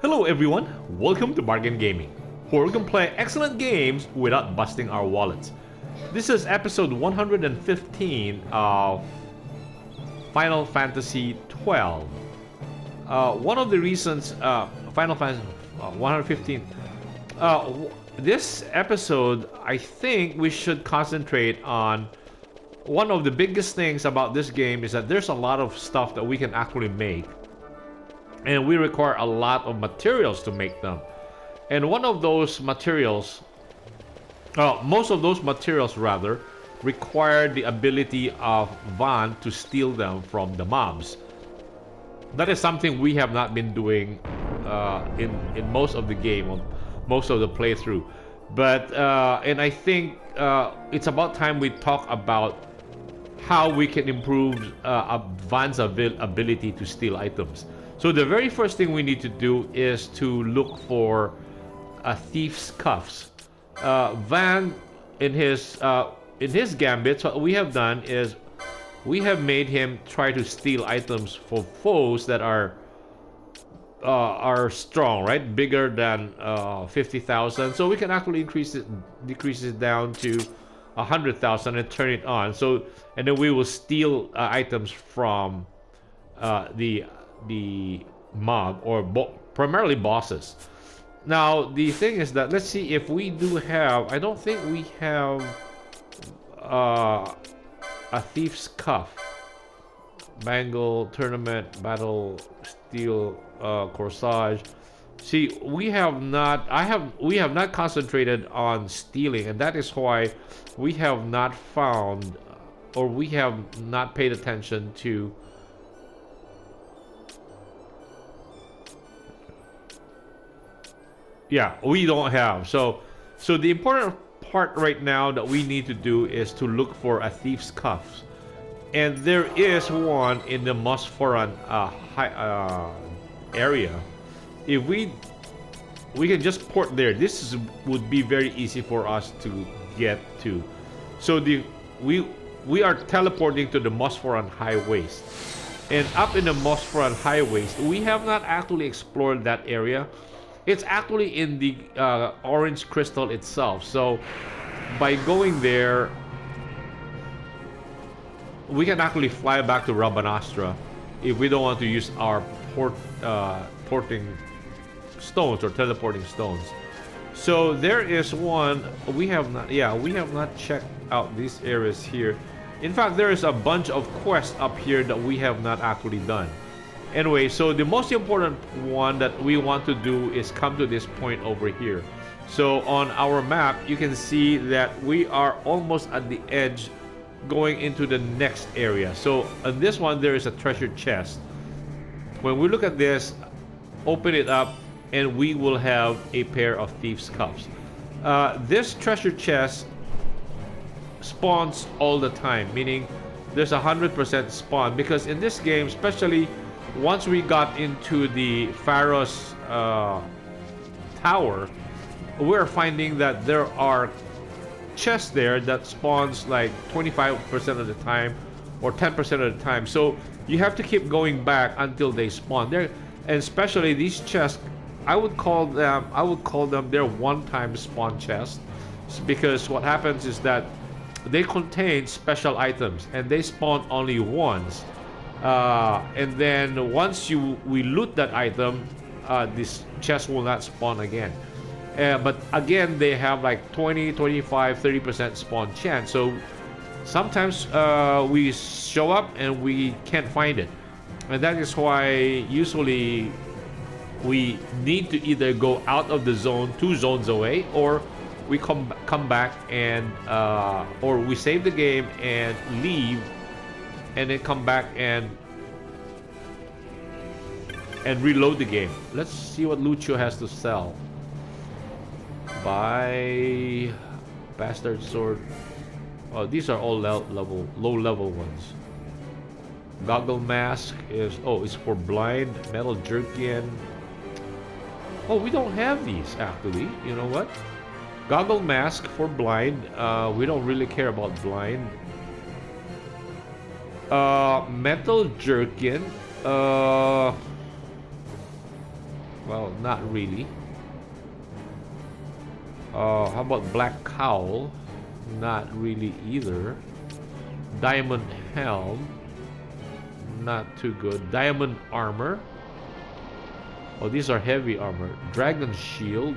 Hello everyone, welcome to Bargain Gaming, where we can play excellent games without busting our wallets. This is episode 115 of Final Fantasy 12. One of the reasons Final Fantasy 115. This episode, I think we should concentrate on one of the biggest things about this game is that there's a lot of stuff that we can actually make. And we require a lot of materials to make them. And one of those materials, most of those materials rather, require the ability of Van to steal them from the mobs. That is something we have not been doing in most of the game, or most of the playthrough. But and I think it's about time we talk about how we can improve Van's ability to steal items. So the very first thing we need to do is to look for a thief's cuffs. Van, in his gambits, what we have done is we have made him try to steal items for foes that are strong, right? Bigger than 50,000. So we can actually decrease it down to 100,000 and turn it on. So and then we will steal items from the mob or primarily bosses. Now the thing is that let's see if we do have. I don't think we have a thief's cuff. Bangle, tournament, battle, steel, corsage. See, we have not. We have not concentrated on stealing, and that is why we have not found, or we have not paid attention to. Yeah, we don't have. So the important part right now that we need to do is to look for a thief's cuffs, and there is one in the Mosforan area. If we can just port there, would be very easy for us to get to. So we are teleporting to the Mosforan High Waste, and up in the Mosforan High Waste, we have not actually explored that area. It's actually in the orange crystal itself. So by going there, we can actually fly back to Rabanastra if we don't want to use our porting stones or teleporting stones. So there is one we have not. Yeah, we have not checked out these areas here. In fact, there is a bunch of quests up here that we have not actually done. Anyway, so the most important one that we want to do is come to this point over here. So on our map, you can see that we are almost at the edge going into the next area. So on this one, there is a treasure chest. When we look at this, open it up, and we will have a pair of thieves' cuffs. This treasure chest spawns all the time, meaning there's 100% spawn, because in this game, especially once we got into the Pharaoh's tower, we're finding that there are chests there that spawns like 25% of the time or 10% of the time. So you have to keep going back until they spawn there. And especially these chests, I would call them their one-time spawn chests, because what happens is that they contain special items and they spawn only once. And then once we loot that item, this chest will not spawn again. But again, they have like 20, 25, 30% spawn chance. So sometimes we show up and we can't find it. And that is why usually we need to either go out of the zone 2 zones away, or we come back and or we save the game and leave, and then come back and reload the game. Let's see what Lucio has to sell. Buy bastard sword. Oh, these are all low level ones. Goggle mask is it's for blind. Metal jerkin. Oh, we don't have these actually. You know what? Goggle mask for blind. We don't really care about blind. Metal jerkin. Well, not really. How about Black Cowl? Not really either. Diamond Helm. Not too good. Diamond Armor. Oh, these are heavy armor. Dragon Shield.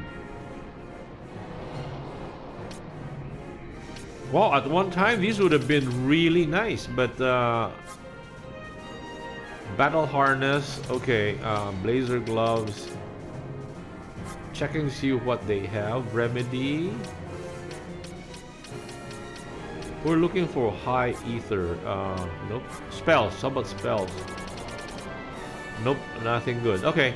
Well, at one time these would have been really nice, but Battle Harness. Okay, Blazer Gloves. Checking to see what they have. Remedy. We're looking for High Ether. Nope. Spells. How about spells? Nope, nothing good. Okay.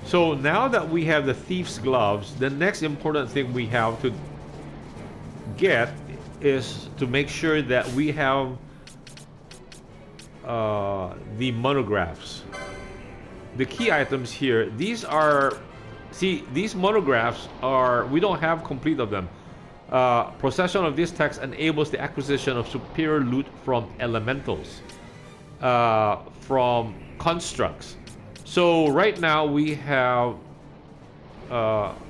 So now that we have the Thief's Gloves, the next important thing we have to get is to make sure that we have the monographs. The key items here, these are, see, these monographs are, we don't have complete of them. Possession of this text enables the acquisition of superior loot from elementals, from constructs. So right now we have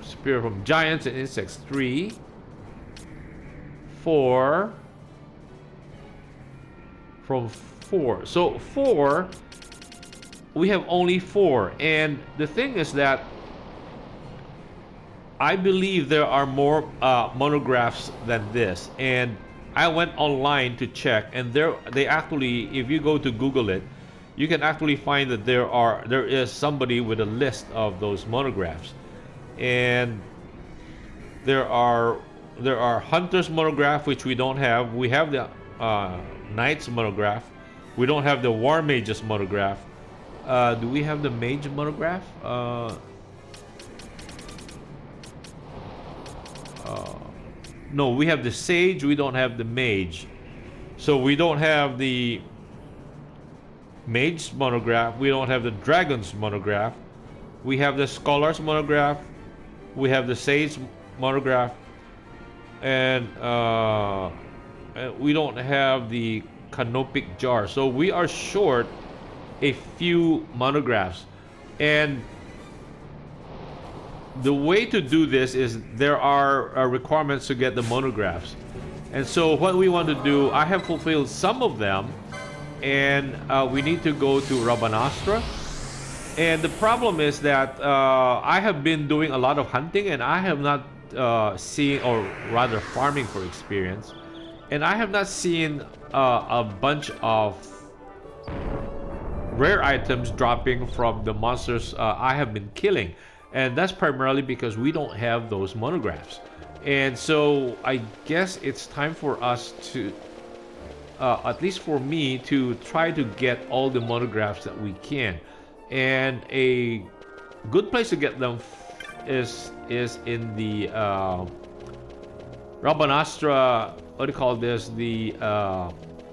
superior from giants and insects 3, 4, from 4. So 4, we have only 4, and the thing is that I believe there are more monographs than this, and I went online to check, and they actually, if you go to Google it, you can actually find that there is somebody with a list of those monographs, and there are Hunter's monograph, which we don't have. We have the Knight's monograph. We don't have the War Mage's monograph. Do we have the Mage monograph? No, we have the Sage. We don't have the Mage. So we don't have the Mage's monograph. We don't have the Dragon's monograph. We have the Scholar's monograph. We have the Sage monograph. And we don't have the Canopic jar. So we are short a few monographs, and the way to do this is there are requirements to get the monographs, and so what we want to do, I have fulfilled some of them, and we need to go to Rabanastra. And the problem is that I have been doing a lot of hunting, and I have not seen, or rather farming for experience, and I have not seen a bunch of rare items dropping from the monsters I have been killing, and that's primarily because we don't have those monographs. And so I guess it's time for us to at least for me to try to get all the monographs that we can, and a good place to get them is in the Rabanastra, what do you call this, the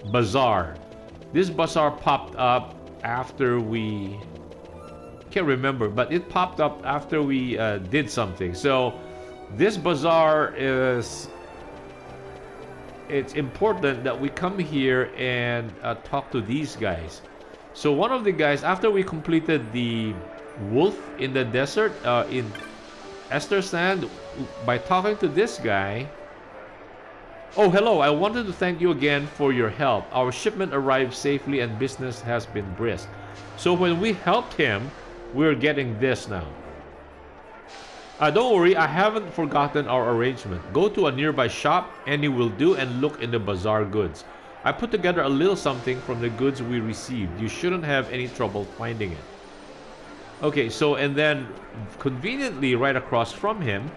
bazaar. This bazaar popped up after we, can't remember, but it popped up after we did something. So this bazaar is, it's important that we come here and talk to these guys. So one of the guys, after we completed the wolf in the desert in Esther Sand, by talking to this guy. Oh, hello, I wanted to thank you again for your help. Our shipment arrived safely and business has been brisk. So when we helped him, we're getting this now. Don't worry, I haven't forgotten our arrangement. Go to a nearby shop, any will do, and look in the bazaar goods. I put together a little something from the goods we received. You shouldn't have any trouble finding it. Okay, so, and then conveniently right across from him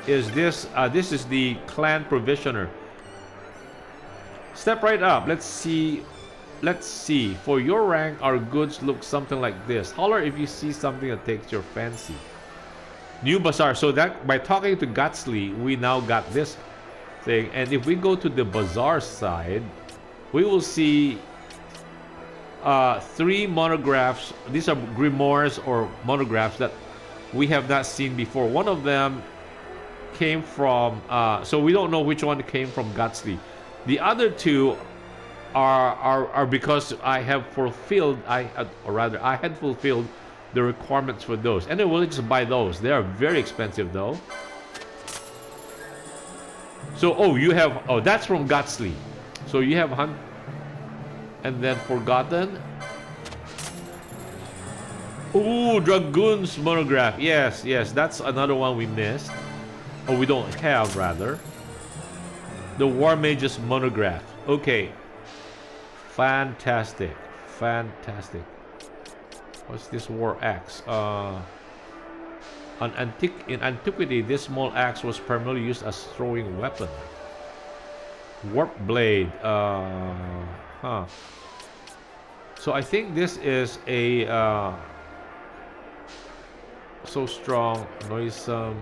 is this. This is the clan provisioner. Step right up. Let's see. Let's see. For your rank, our goods look something like this. Holler if you see something that takes your fancy. New bazaar. So that by talking to Gatsley, we now got this thing. And if we go to the bazaar side, we will see 3 monographs. These are grimoires or monographs that we have not seen before. One of them came from, so we don't know which one came from Gatsley. The other 2 are because I have fulfilled, or rather, I had fulfilled the requirements for those. And then we'll just buy those. They are very expensive though. So, oh, you have, oh, that's from Gotsley. So you have Hunt, and then Forgotten. Ooh, Dragoon's monograph. Yes, yes, that's another one we missed. Or we don't have, rather. The War Mage's monograph. Okay. Fantastic. Fantastic. What's this war axe? In antiquity, this small axe was primarily used as throwing weapon. Warp blade. So I think this is a so strong, noisome.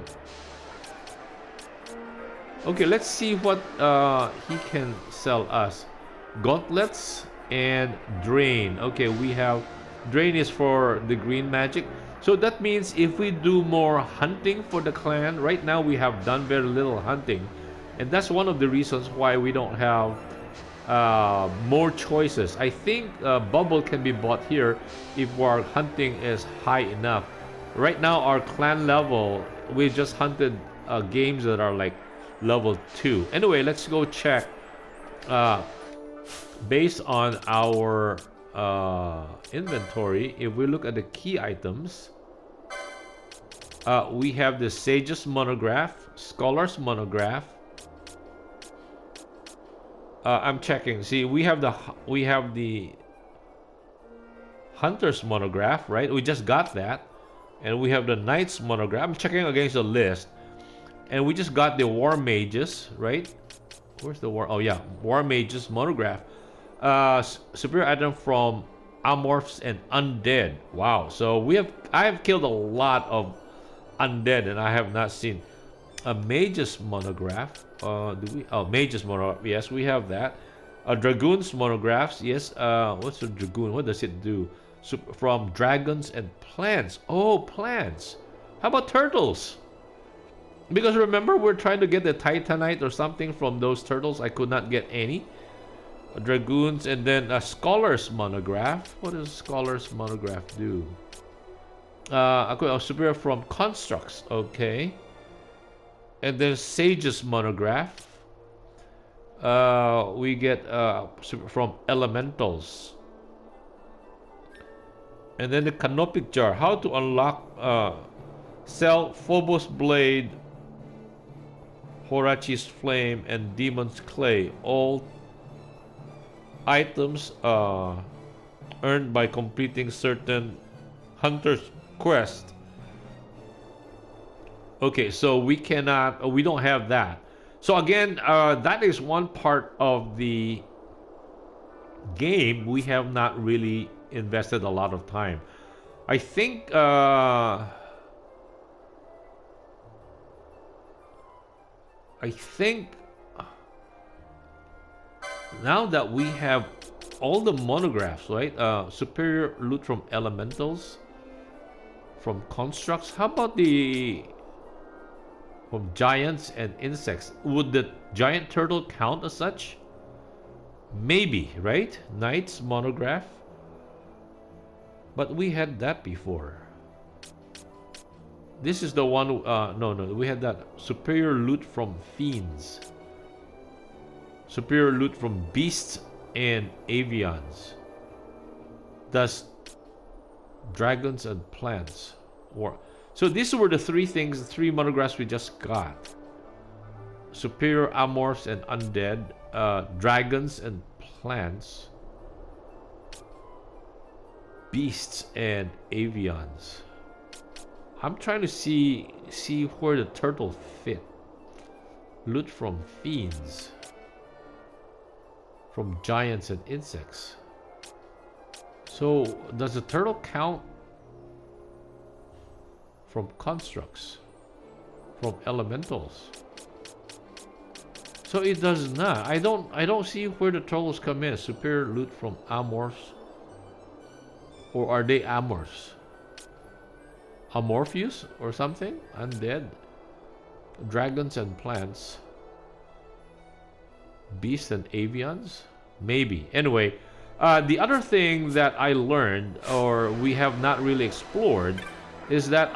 Okay, let's see what he can sell us. Gauntlets and drain. Okay, we have drain is for the green magic. So that means if we do more hunting for the clan, right now we have done very little hunting, and that's one of the reasons why we don't have more choices. I think bubble can be bought here if our hunting is high enough. Right now our clan level, we just hunted games that are like level 2. Anyway, let's go check based on our inventory. If we look at the key items, we have the Sage's monograph, Scholar's monograph. I'm checking. See, we have the Hunter's monograph, right? We just got that, and we have the Knight's monograph. I'm checking against the list, and we just got the War Mages, right? Where's the War? Oh yeah, War Mages monograph. Superior item from Amorphs and Undead. Wow. So I have killed a lot of undead, and I have not seen a Mage's monograph. Do we? Oh, Mage's monograph. Yes, we have that. Dragoon's monographs. Yes. What's a Dragoon? What does it do? From dragons and plants. Oh, plants. How about turtles? Because remember, we're trying to get the Titanite or something from those turtles. I could not get any. Dragoons, and then a Scholar's monograph. What does Scholar's monograph do? A superior from constructs. Okay. And then Sage's monograph. We get from elementals. And then the canopic jar. How to unlock? Sell Phobos blade, Horachi's flame, and Demon's clay. All items earned by completing certain hunter's quest. Okay, so we cannot, we don't have that. So again, that is one part of the game we have not really invested a lot of time. I think now that we have all the monographs, right? Superior loot from elementals, from constructs. How about from giants and insects? Would the giant turtle count as such? Maybe, right? Knight's monograph. But we had that before. This is the one. No, we had that. Superior loot from fiends. Superior loot from beasts and avians. Thus, dragons and plants. So these were the three things, the three monographs we just got. Superior amorphs and undead, dragons and plants, beasts and avians. I'm trying to see where the turtle fit. Loot from fiends, from giants and insects. So does the turtle count from constructs, from elementals? So it does not. I don't see where the turtles come in. Superior loot from amorphs, or are they amorphs? Amorphous or something? Undead. Dragons and plants. Beasts and avians. Maybe. Anyway, the other thing that I learned, or we have not really explored, is that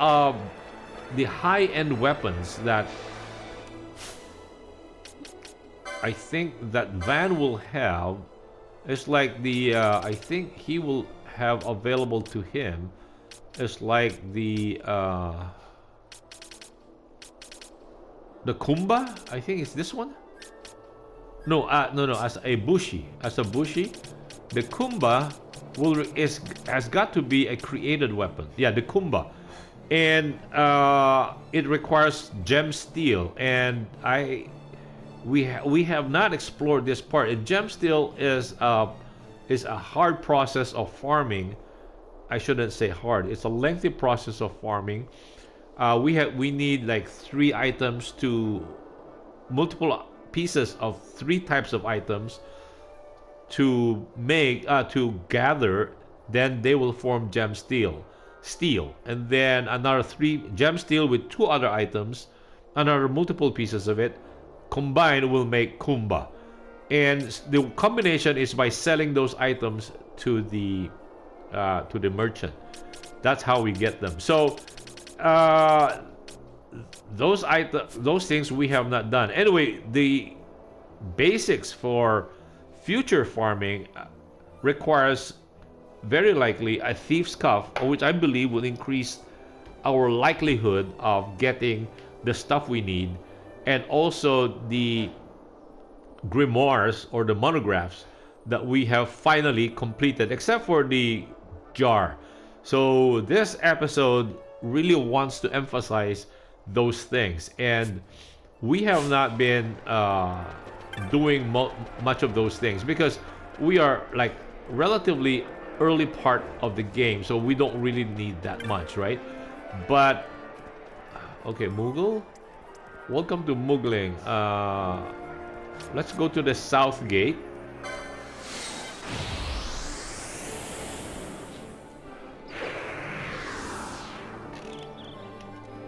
the high-end weapons that I think that Van will have is like the I think he will have available to him is like the Kumba. I think it's this one. No, no, as a bushi, the Kumba has got to be a created weapon. Yeah, the Kumba, and it requires gem steel, and we have not explored this part. And gem steel is a hard process of farming. I shouldn't say hard. It's a lengthy process of farming. We need like 3 items to multiple pieces of 3 types of items to make to gather. Then they will form gem steel, and then another 3 gem steel with 2 other items, another multiple pieces of it combined will make Kumba. And the combination is by selling those items to the merchant. That's how we get them. So those things we have not done. Anyway, the basics for future farming requires very likely a thief's cuff, which I believe will increase our likelihood of getting the stuff we need, and also the grimoires or the monographs that we have finally completed, except for the jar. So this episode really wants to emphasize those things, and we have not been doing much of those things because we are like relatively early part of the game, so we don't really need that much, right? But okay, Moogle, welcome to Moogling. Let's go to the south gate.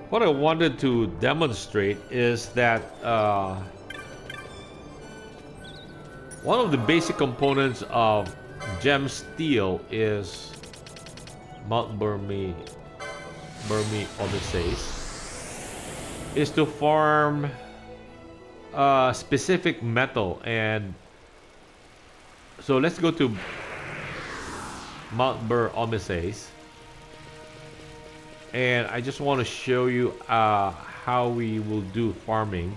What I wanted to demonstrate is that one of the basic components of gem steel is Mount Burmese Odysseus, is to farm specific metal. And so let's go to Mount Odysseus, and I just want to show you how we will do farming,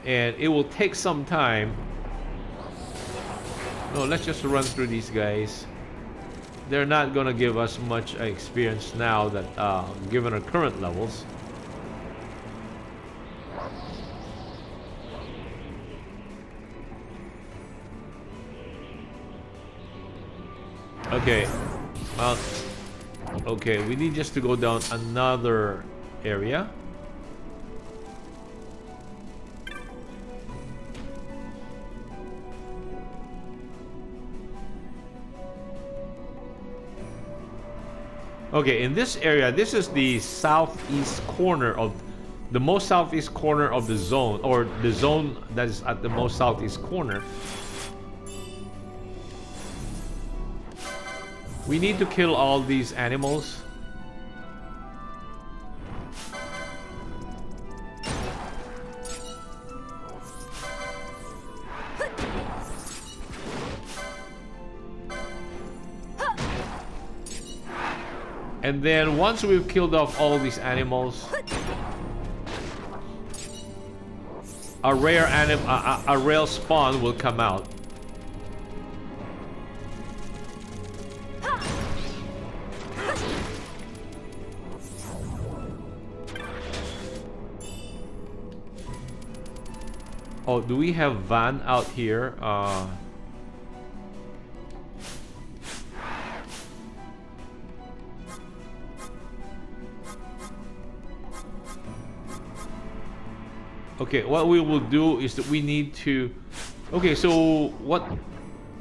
and it will take some time. No, let's just run through these guys. They're not gonna give us much experience now that given our current levels. Okay, okay, we need just to go down another area. Okay, in this area, this is the southeast corner of the most southeast corner of the zone, or the zone that is at the most southeast corner. We need to kill all these animals. And then once we've killed off all these animals, a rare spawn will come out. Oh, do we have Van out here? Okay, what we will do is that we need to... Okay, so what...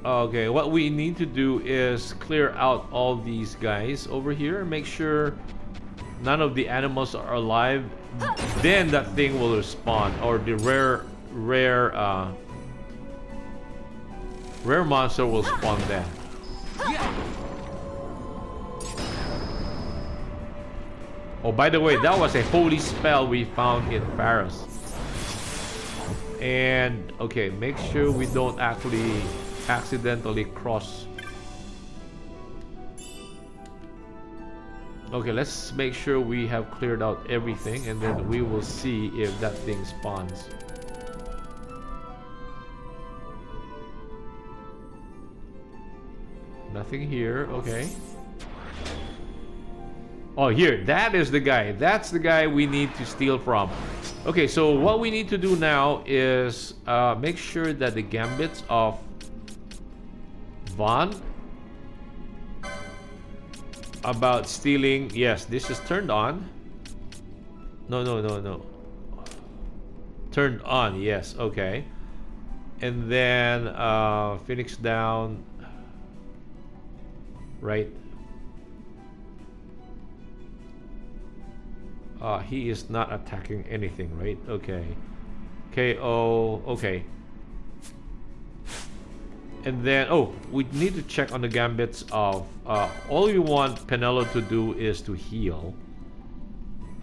Okay, what we need to do is clear out all these guys over here. Make sure none of the animals are alive. Then that thing will respawn. Or the Rare monster will spawn then. Oh, by the way, that was a holy spell we found in Paris. And, okay, make sure we don't actually accidentally cross. Okay, let's make sure we have cleared out everything, and then we will see if that thing spawns. Nothing here, okay. Oh, here, that is the guy. That's the guy we need to steal from. Okay, so what we need to do now is make sure that the gambits of Vaughn about stealing, yes, this is turned on. No. Turned on, yes, okay. And then Phoenix down, right? He is not attacking anything, right? Okay. KO, okay. And then, oh, we need to check on the gambits of, all you want Penelo to do is to heal.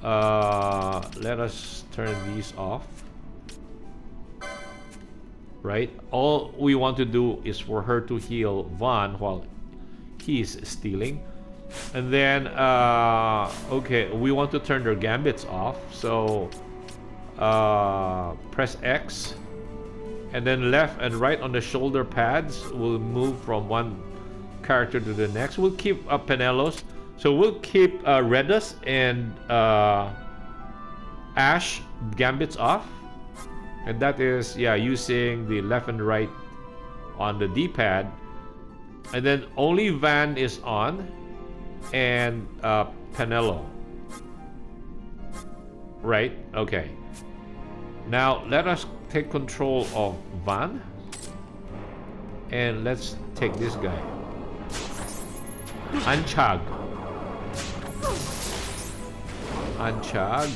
Let us turn these off. Right? All we want to do is for her to heal Vaughn while he's stealing. And then, okay, we want to turn their gambits off. So, press X. And then left and right on the shoulder pads will move from one character to the next. We'll keep Penelo's. So we'll keep Redus and Ash gambits off. And that is, yeah, using the left and right on the D-pad. And then only Van is on. And Penelo. Right? Okay. Now let us take control of Van. And let's take this guy. Anchag. Anchag.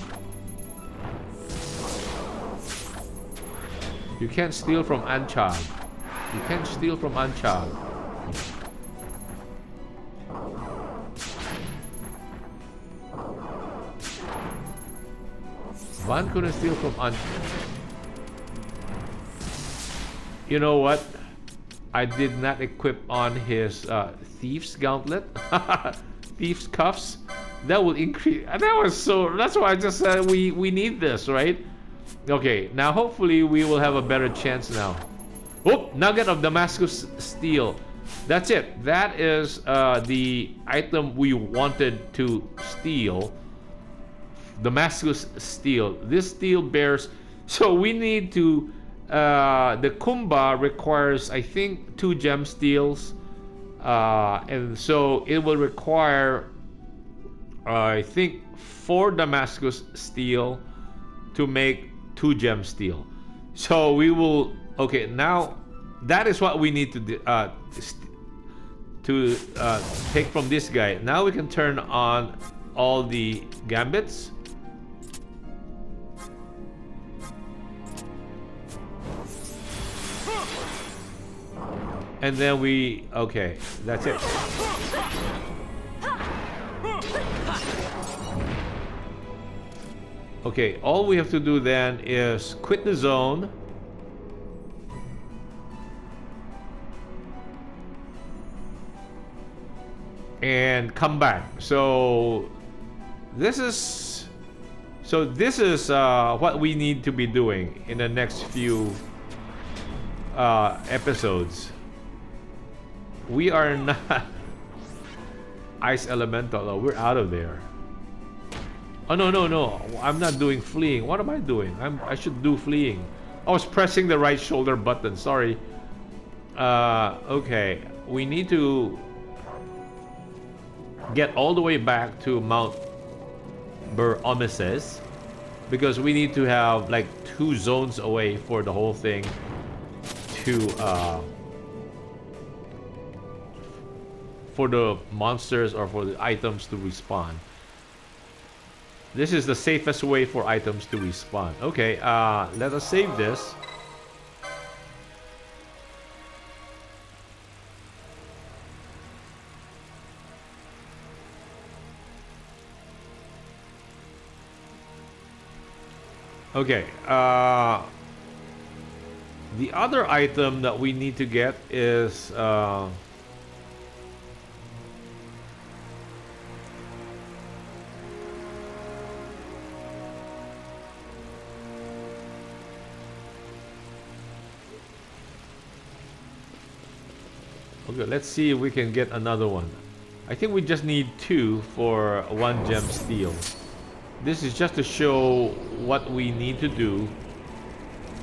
You can't steal from Anchag. You can't steal from Anchag. Van couldn't steal from You know what? I did not equip on his Thief's Gauntlet. Thief's Cuffs. That will increase. That was so... That's why I just said we need this, right? Okay, now hopefully we will have a better chance now. Oh, Nugget of Damascus Steel. That's it. That is the item we wanted to steal. Damascus steel. This steel bears, so we need to the Kumba requires, I think, 2 gem steels, and so it will require I think 4 Damascus steel to make 2 gem steel. So we will, okay, now that is what we need to do, take from this guy. Now we can turn on all the gambits. And then we, okay, that's it. Okay, all we have to do then is quit the zone. And come back. So this is what we need to be doing in the next few episodes. We are not Ice Elemental. Oh, we're out of there. Oh no! I'm not doing fleeing. What am I doing? I should do fleeing. I was pressing the right shoulder button. Sorry. Okay, we need to get all the way back to Mount Ber-Omeses because we need to have like 2 zones away for the whole thing to for the monsters or for the items to respawn. This is the safest way for items to respawn. Okay, let us save this. Okay. The other item that we need to get is okay, let's see if we can get another one. I think we just need 2 for 1 gem steel. This is just to show what we need to do,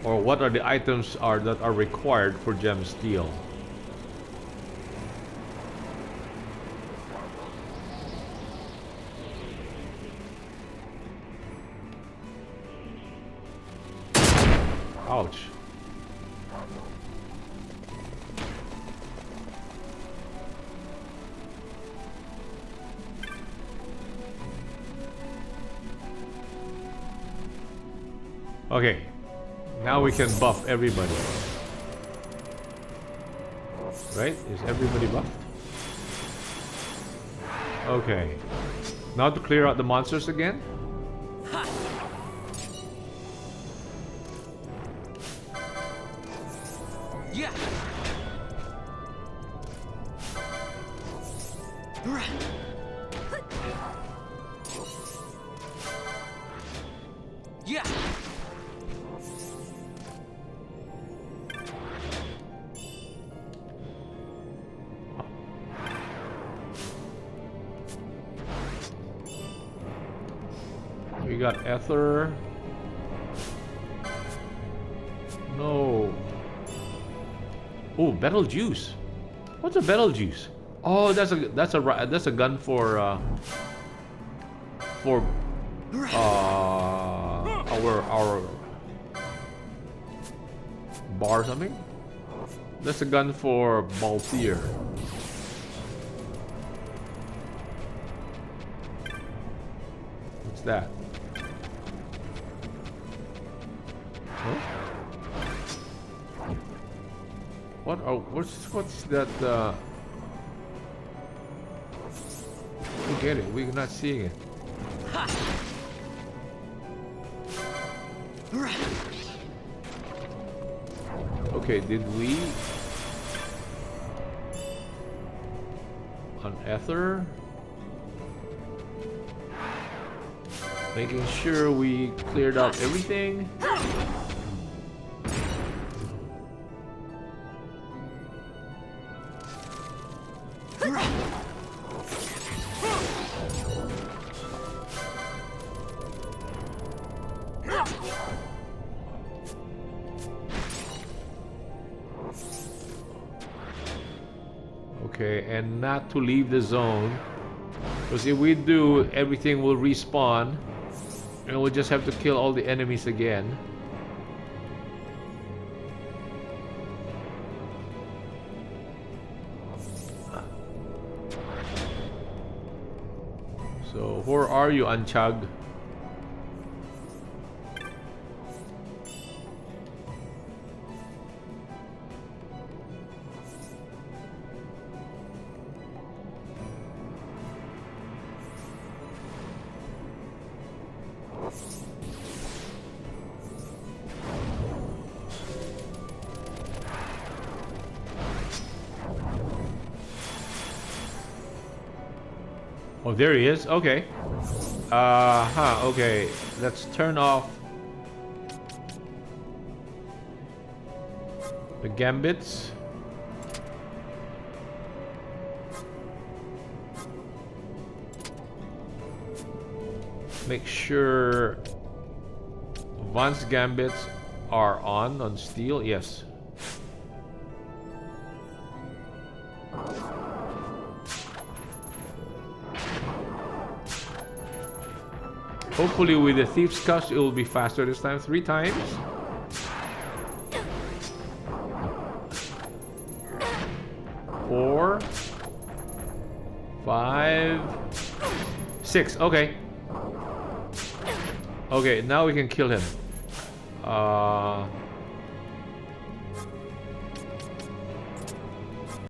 or what are the items that are required for gem steel. Ouch. Okay, now we can buff everybody. Right? Is everybody buffed? Okay. Now to clear out the monsters again. Yeah. Yeah. We got ether. No. Oh, battle juice. What's a battle juice? Oh, that's a gun for our bar or something. That's a gun for Baltier. What's that? Huh? What? Oh, what's that? We get it. We're not seeing it. Okay, did we unearther? Making sure we cleared out everything. Okay, and not to leave the zone, because if we do, everything will respawn and we'll just have to kill all the enemies again. So where are you, Anchag? Oh, there he is. Okay. Okay. Let's turn off the gambits. Make sure Van's gambits are on steel. Yes. Hopefully with the Thief's Cuss it will be faster this time. 3 times. Four, 5, 6. Okay. Okay, now we can kill him.